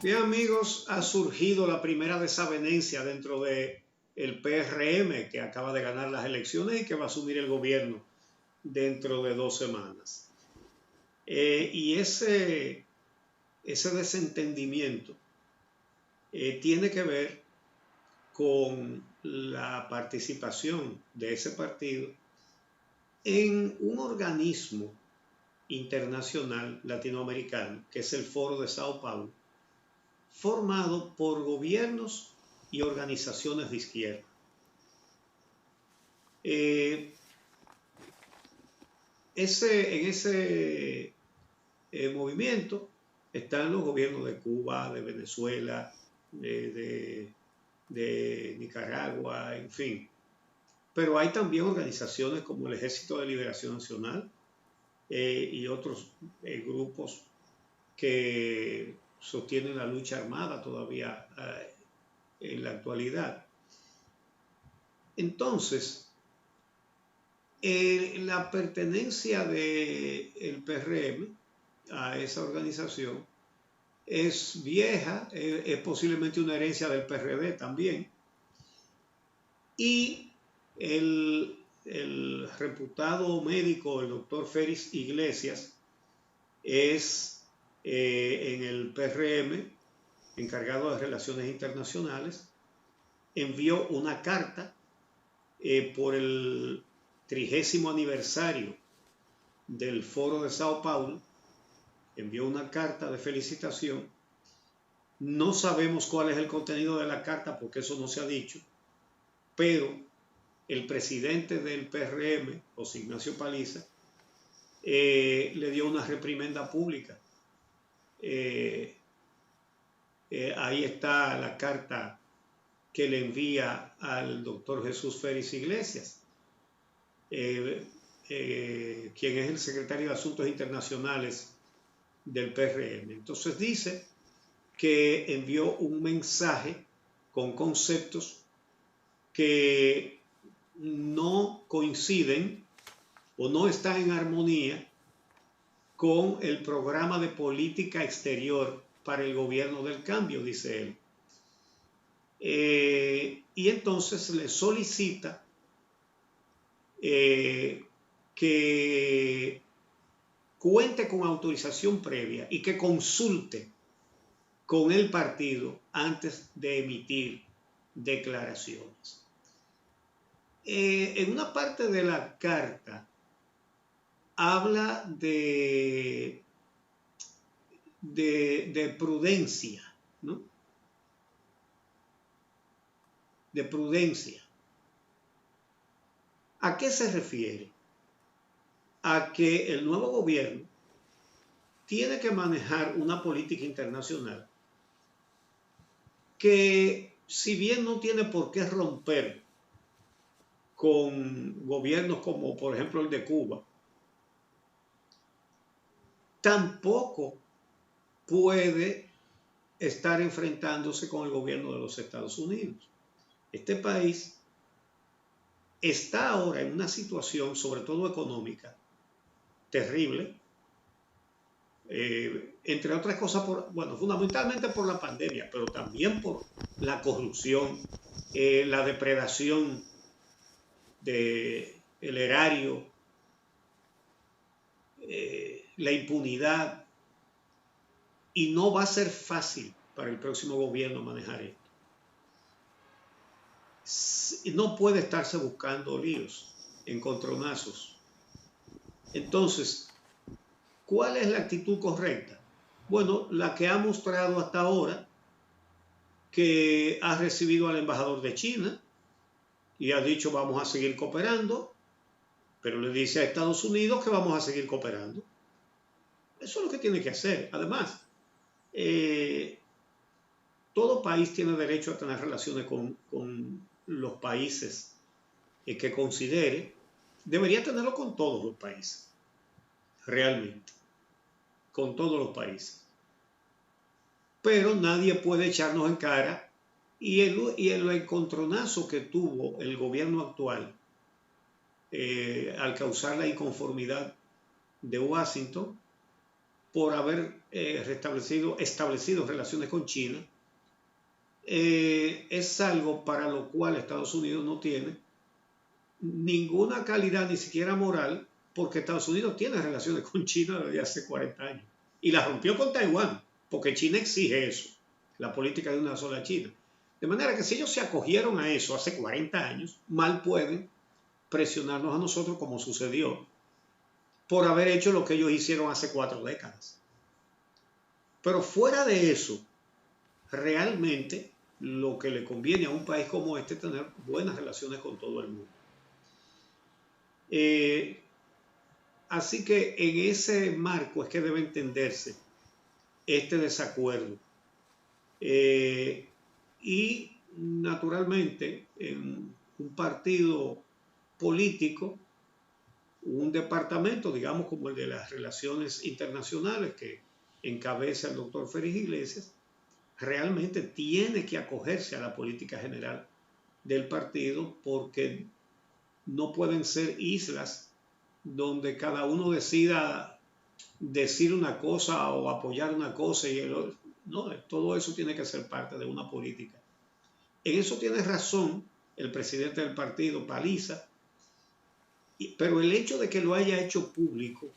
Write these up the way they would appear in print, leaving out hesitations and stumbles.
Bien, amigos, ha surgido la primera desavenencia dentro del PRM, que acaba de ganar las elecciones y que va a asumir el gobierno dentro de 2 semanas. Y ese desentendimiento tiene que ver con la participación de ese partido en un organismo internacional latinoamericano, que es el Foro de Sao Paulo, formado por gobiernos y organizaciones de izquierda. En ese movimiento están los gobiernos de Cuba, de Venezuela, de Nicaragua, en fin. Pero hay también organizaciones como el Ejército de Liberación Nacional y otros grupos que sostienen la lucha armada todavía en la actualidad. Entonces, la pertenencia del PRM a esa organización es vieja, es posiblemente una herencia del PRD también. Y el reputado médico, el doctor Félix Iglesias, es en el PRM encargado de Relaciones Internacionales, envió una carta por el 30º aniversario del Foro de Sao Paulo, envió una carta de felicitación. No sabemos cuál es el contenido de la carta porque eso no se ha dicho, pero el presidente del PRM, José Ignacio Paliza, le dio una reprimenda pública. Ahí está la carta que le envía al doctor Jesús Félix Iglesias, quien es el secretario de Asuntos Internacionales del PRM. Entonces dice que envió un mensaje con conceptos que no coinciden o no están en armonía con el programa de política exterior para el gobierno del cambio, dice él. Y entonces le solicita que cuente con autorización previa y que consulte con el partido antes de emitir declaraciones. En una parte de la carta habla de prudencia, ¿no? De prudencia. ¿A qué se refiere? A que el nuevo gobierno tiene que manejar una política internacional que, si bien no tiene por qué romper con gobiernos como por ejemplo el de Cuba, tampoco puede estar enfrentándose con el gobierno de los Estados Unidos. Este país está ahora en una situación, sobre todo económica, terrible, entre otras cosas, fundamentalmente por la pandemia, pero también por la corrupción, la depredación del erario, la impunidad, y no va a ser fácil para el próximo gobierno manejar esto. No puede estarse buscando líos, encontronazos. Entonces, ¿cuál es la actitud correcta? Bueno, la que ha mostrado hasta ahora, que ha recibido al embajador de China y ha dicho vamos a seguir cooperando, pero le dice a Estados Unidos que vamos a seguir cooperando. Eso es lo que tiene que hacer. Además, todo país tiene derecho a tener relaciones con los países que considere. Debería tenerlo con todos los países, realmente, con todos los países. Pero nadie puede echarnos en cara, y el encontronazo que tuvo el gobierno actual al causar la inconformidad de Washington por haber establecido relaciones con China, es algo para lo cual Estados Unidos no tiene ninguna calidad, ni siquiera moral, porque Estados Unidos tiene relaciones con China desde hace 40 años. Y la rompió con Taiwán, porque China exige eso, la política de una sola China. De manera que si ellos se acogieron a eso hace 40 años, mal pueden presionarnos a nosotros como sucedió por haber hecho lo que ellos hicieron hace 4 décadas. Pero fuera de eso, realmente lo que le conviene a un país como este es tener buenas relaciones con todo el mundo. Así que en ese marco es que debe entenderse este desacuerdo. Y naturalmente en un partido político, un departamento, digamos como el de las relaciones internacionales que encabeza el doctor Félix Iglesias, realmente tiene que acogerse a la política general del partido, porque no pueden ser islas donde cada uno decida decir una cosa o apoyar una cosa y no, todo eso tiene que ser parte de una política. En eso tiene razón el presidente del partido, Paliza, pero el hecho de que lo haya hecho público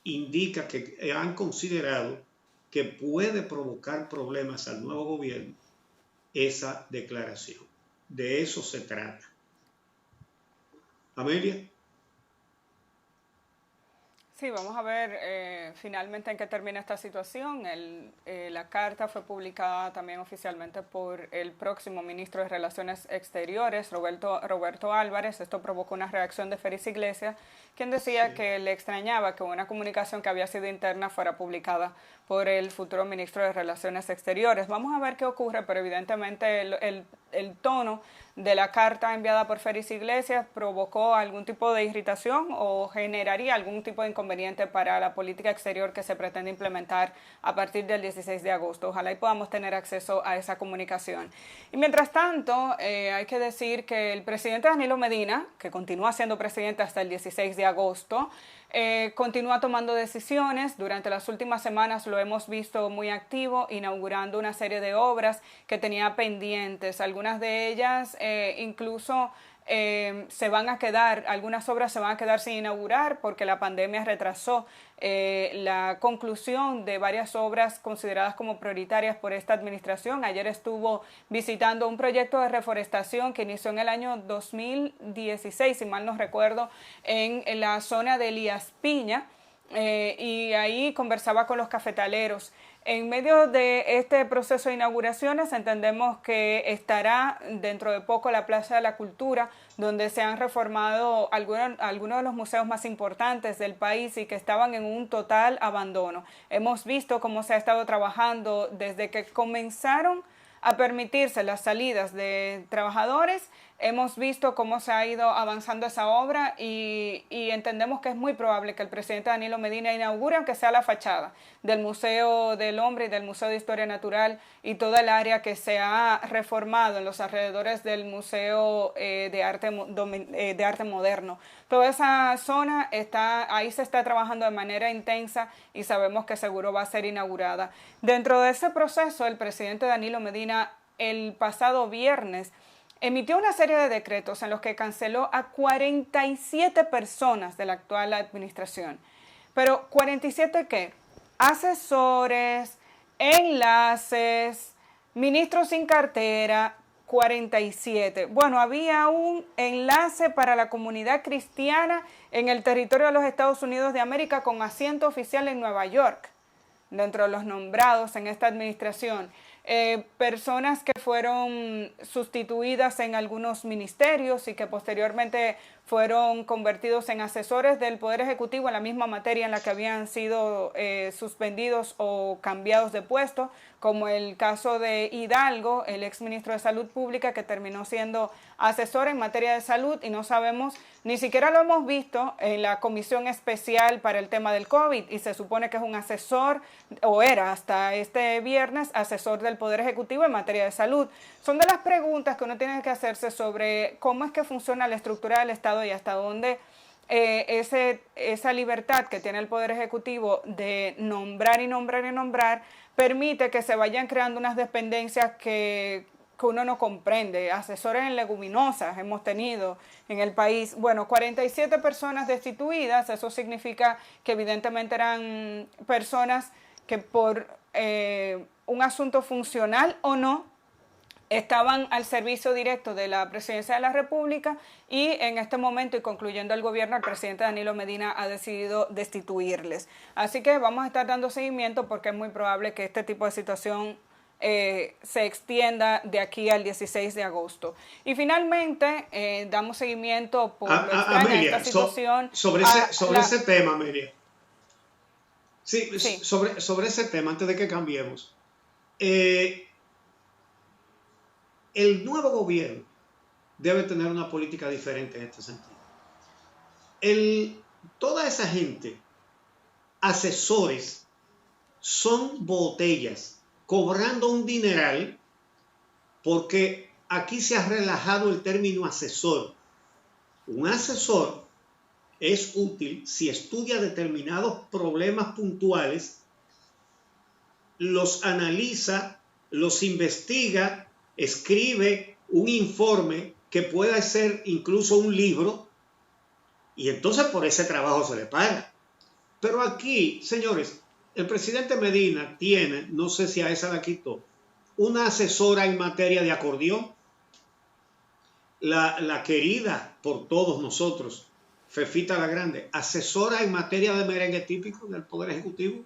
indica que han considerado que puede provocar problemas al nuevo gobierno esa declaración. De eso se trata. Amelia. Sí, vamos a ver finalmente en qué termina esta situación. La carta fue publicada también oficialmente por el próximo ministro de Relaciones Exteriores, Roberto Álvarez. Esto provocó una reacción de Félix Iglesias, quien decía que le extrañaba que una comunicación que había sido interna fuera publicada por el futuro ministro de Relaciones Exteriores. Vamos a ver qué ocurre, pero evidentemente el tono de la carta enviada por Félix Iglesias provocó algún tipo de irritación o generaría algún tipo de inconveniente para la política exterior que se pretende implementar a partir del 16 de agosto. Ojalá y podamos tener acceso a esa comunicación. Y mientras tanto, hay que decir que el presidente Danilo Medina, que continúa siendo presidente hasta el 16 de agosto, continúa tomando decisiones. Durante las últimas semanas lo hemos visto muy activo, inaugurando una serie de obras que tenía pendientes. Algunas de ellas incluso se van a quedar, algunas obras se van a quedar sin inaugurar porque la pandemia retrasó la conclusión de varias obras consideradas como prioritarias por esta administración. Ayer estuvo visitando un proyecto de reforestación que inició en el año 2016, si mal no recuerdo, en la zona de Elías Piña, y ahí conversaba con los cafetaleros. En medio de este proceso de inauguraciones entendemos que estará dentro de poco la Plaza de la Cultura, donde se han reformado algunos de los museos más importantes del país y que estaban en un total abandono. Hemos visto cómo se ha estado trabajando desde que comenzaron a permitirse las salidas de trabajadores. Hemos visto cómo se ha ido avanzando esa obra y entendemos que es muy probable que el presidente Danilo Medina inaugure, aunque sea la fachada del Museo del Hombre y del Museo de Historia Natural y toda el área que se ha reformado en los alrededores del Museo de Arte Moderno. Toda esa zona ahí se está trabajando de manera intensa y sabemos que seguro va a ser inaugurada. Dentro de ese proceso, el presidente Danilo Medina el pasado viernes emitió una serie de decretos en los que canceló a 47 personas de la actual administración. Pero ¿47 qué? Asesores, enlaces, ministros sin cartera, 47. Bueno, había un enlace para la comunidad cristiana en el territorio de los Estados Unidos de América con asiento oficial en Nueva York, dentro de los nombrados en esta administración. Personas que fueron sustituidas en algunos ministerios y que posteriormente fueron convertidos en asesores del Poder Ejecutivo en la misma materia en la que habían sido suspendidos o cambiados de puesto, como el caso de Hidalgo, el exministro de Salud Pública, que terminó siendo asesor en materia de salud y no sabemos, ni siquiera lo hemos visto en la comisión especial para el tema del COVID, y se supone que es un asesor, o era hasta este viernes, asesor del Poder Ejecutivo en materia de salud. Son de las preguntas que uno tiene que hacerse sobre cómo es que funciona la estructura del Estado y hasta dónde esa libertad que tiene el Poder Ejecutivo de nombrar y nombrar y nombrar, permite que se vayan creando unas dependencias que uno no comprende. Asesores en leguminosas hemos tenido en el país. Bueno, 47 personas destituidas, eso significa que evidentemente eran personas que por un asunto funcional o no, estaban al servicio directo de la Presidencia de la República y en este momento, y concluyendo el gobierno, el presidente Danilo Medina ha decidido destituirles. Así que vamos a estar dando seguimiento porque es muy probable que este tipo de situación se extienda de aquí al 16 de agosto. Y finalmente, damos seguimiento por lo extraña Amelia, esta situación. sobre ese tema, Amelia. Sí, sobre ese tema, antes de que cambiemos. El nuevo gobierno debe tener una política diferente en este sentido. Toda esa gente, asesores, son botellas, cobrando un dineral, porque aquí se ha relajado el término asesor. Un asesor es útil si estudia determinados problemas puntuales, los analiza, los investiga, escribe un informe que pueda ser incluso un libro, y entonces por ese trabajo se le paga. Pero aquí, señores, el presidente Medina tiene, no sé si a esa la quitó, una asesora en materia de acordeón, la querida por todos nosotros, Fefita la Grande, asesora en materia de merengue típico del Poder Ejecutivo.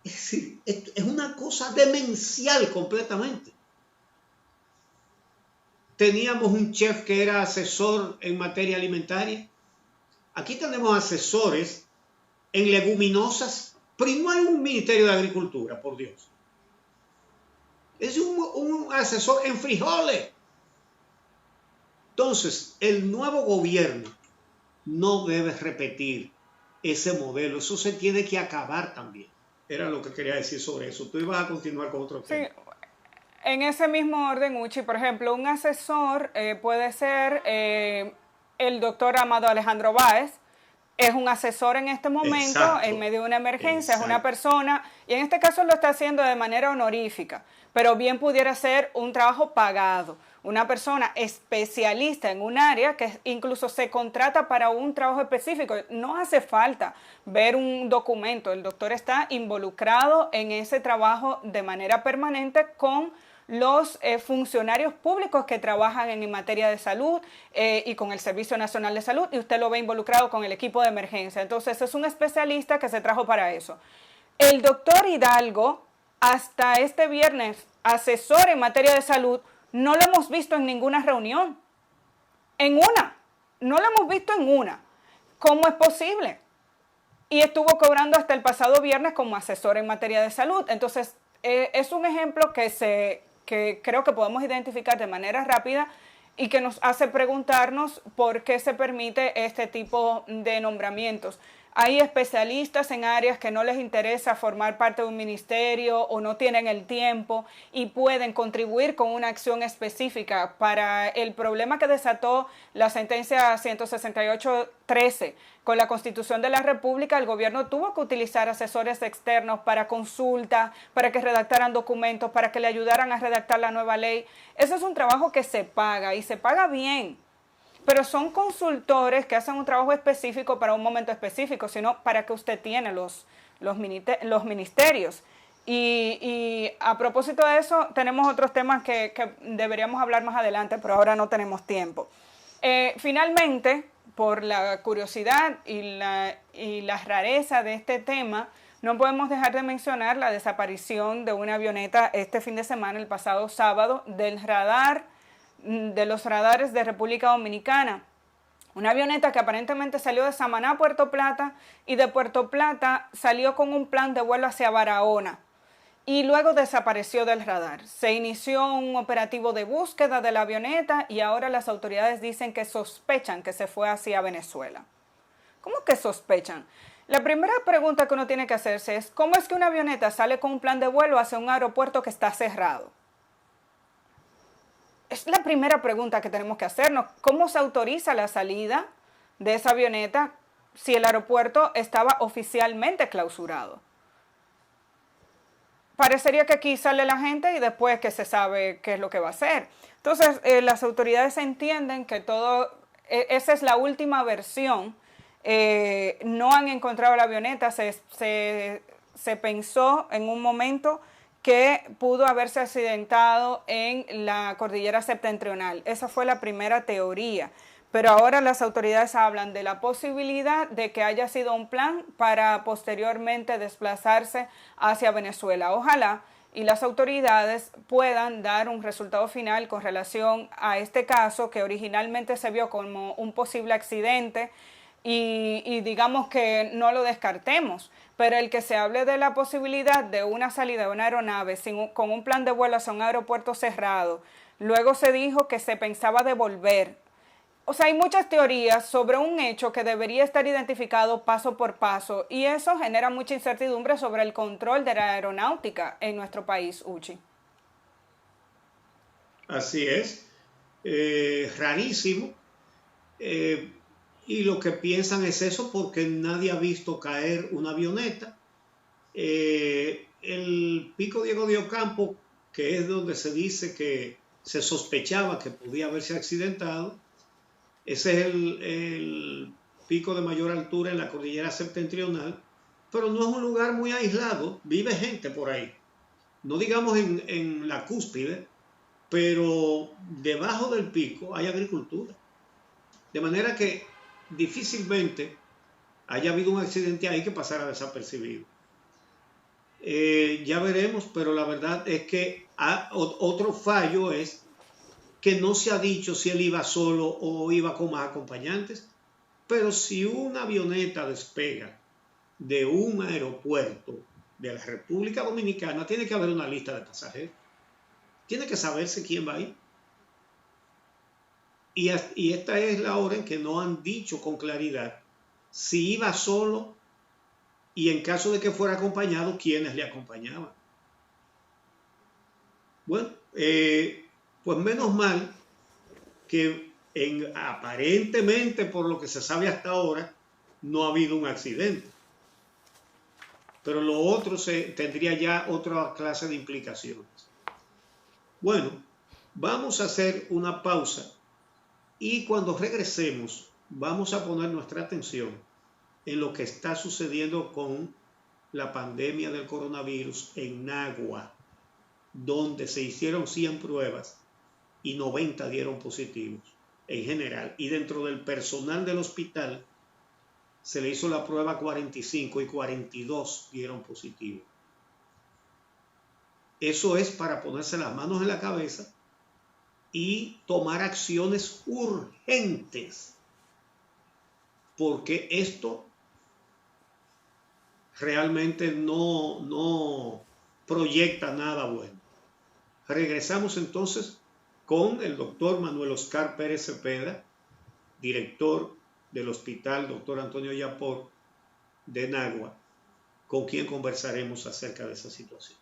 Es decir, es una cosa demencial completamente. Teníamos un chef que era asesor en materia alimentaria. Aquí tenemos asesores en leguminosas, pero no hay un Ministerio de Agricultura, por Dios. Es un asesor en frijoles. Entonces, el nuevo gobierno no debe repetir ese modelo. Eso se tiene que acabar también. Era lo que quería decir sobre eso. Tú ibas a continuar con otro tema. Sí. En ese mismo orden, Uchi, por ejemplo, un asesor puede ser el doctor Amado Alejandro Báez, es un asesor en este momento, exacto, en medio de una emergencia, exacto, es una persona, y en este caso lo está haciendo de manera honorífica, pero bien pudiera ser un trabajo pagado, una persona especialista en un área que incluso se contrata para un trabajo específico. No hace falta ver un documento, el doctor está involucrado en ese trabajo de manera permanente con los funcionarios públicos que trabajan en materia de salud y con el Servicio Nacional de Salud, y usted lo ve involucrado con el equipo de emergencia. Entonces es un especialista que se trajo para eso. El doctor Hidalgo, hasta este viernes, asesor en materia de salud, no lo hemos visto en ninguna reunión. No lo hemos visto en una. ¿Cómo es posible? Y estuvo cobrando hasta el pasado viernes como asesor en materia de salud. Entonces, es un ejemplo que creo que podemos identificar de manera rápida y que nos hace preguntarnos por qué se permite este tipo de nombramientos. Hay especialistas en áreas que no les interesa formar parte de un ministerio o no tienen el tiempo y pueden contribuir con una acción específica para el problema que desató la sentencia 168-13. Con la Constitución de la República, el gobierno tuvo que utilizar asesores externos para consulta, para que redactaran documentos, para que le ayudaran a redactar la nueva ley. Ese es un trabajo que se paga y se paga bien. Pero son consultores que hacen un trabajo específico para un momento específico, sino para que usted tiene los ministerios. Y a propósito de eso, tenemos otros temas que deberíamos hablar más adelante, pero ahora no tenemos tiempo. Finalmente, por la curiosidad y la rareza de este tema, no podemos dejar de mencionar la desaparición de una avioneta este fin de semana, el pasado sábado, de los radares de República Dominicana. Una avioneta que aparentemente salió de Samaná a Puerto Plata y de Puerto Plata salió con un plan de vuelo hacia Barahona y luego desapareció del radar. Se inició un operativo de búsqueda de la avioneta y ahora las autoridades dicen que sospechan que se fue hacia Venezuela. ¿Cómo que sospechan? La primera pregunta que uno tiene que hacerse es ¿cómo es que una avioneta sale con un plan de vuelo hacia un aeropuerto que está cerrado? Es la primera pregunta que tenemos que hacernos. ¿Cómo se autoriza la salida de esa avioneta si el aeropuerto estaba oficialmente clausurado. Parecería que aquí sale la gente y después que se sabe qué es lo que va a hacer. Entonces, las autoridades entienden que esa es la última versión. No han encontrado la avioneta. Se pensó en un momento que pudo haberse accidentado en la cordillera septentrional. Esa fue la primera teoría. Pero ahora las autoridades hablan de la posibilidad de que haya sido un plan para posteriormente desplazarse hacia Venezuela. Ojalá y las autoridades puedan dar un resultado final con relación a este caso que originalmente se vio como un posible accidente y digamos que no lo descartemos, pero el que se hable de la posibilidad de una salida de una aeronave con un plan de vuelo hacia un aeropuerto cerrado, luego se dijo que se pensaba devolver. O sea, hay muchas teorías sobre un hecho que debería estar identificado paso por paso y eso genera mucha incertidumbre sobre el control de la aeronáutica en nuestro país, Uchi. Así es, rarísimo. Y lo que piensan es eso porque nadie ha visto caer una avioneta. El Pico Diego de Ocampo, que es donde se dice que se sospechaba que podía haberse accidentado, ese es el pico de mayor altura en la cordillera septentrional, pero no es un lugar muy aislado, vive gente por ahí. No digamos en la cúspide, pero debajo del pico hay agricultura. De manera que difícilmente haya habido un accidente ahí que pasara desapercibido. Ya veremos, pero la verdad es que otro fallo es que no se ha dicho si él iba solo o iba con más acompañantes, pero si una avioneta despega de un aeropuerto de la República Dominicana, tiene que haber una lista de pasajeros. Tiene que saberse quién va ahí. Y esta es la hora en que no han dicho con claridad si iba solo y en caso de que fuera acompañado, quiénes le acompañaban. Bueno, pues menos mal que aparentemente, por lo que se sabe hasta ahora, no ha habido un accidente. Pero lo otro tendría ya otra clase de implicaciones. Bueno, vamos a hacer una pausa y cuando regresemos vamos a poner nuestra atención en lo que está sucediendo con la pandemia del coronavirus en Nagua, donde se hicieron 100 pruebas y 90 dieron positivos en general. Y dentro del personal del hospital se le hizo la prueba a 45 y 42 dieron positivo. Eso es para ponerse las manos en la cabeza y tomar acciones urgentes, porque esto realmente no proyecta nada bueno. Regresamos entonces con el doctor Manuel Oscar Pérez Cepeda, director del Hospital Dr. Antonio Yapor de Nagua, con quien conversaremos acerca de esa situación.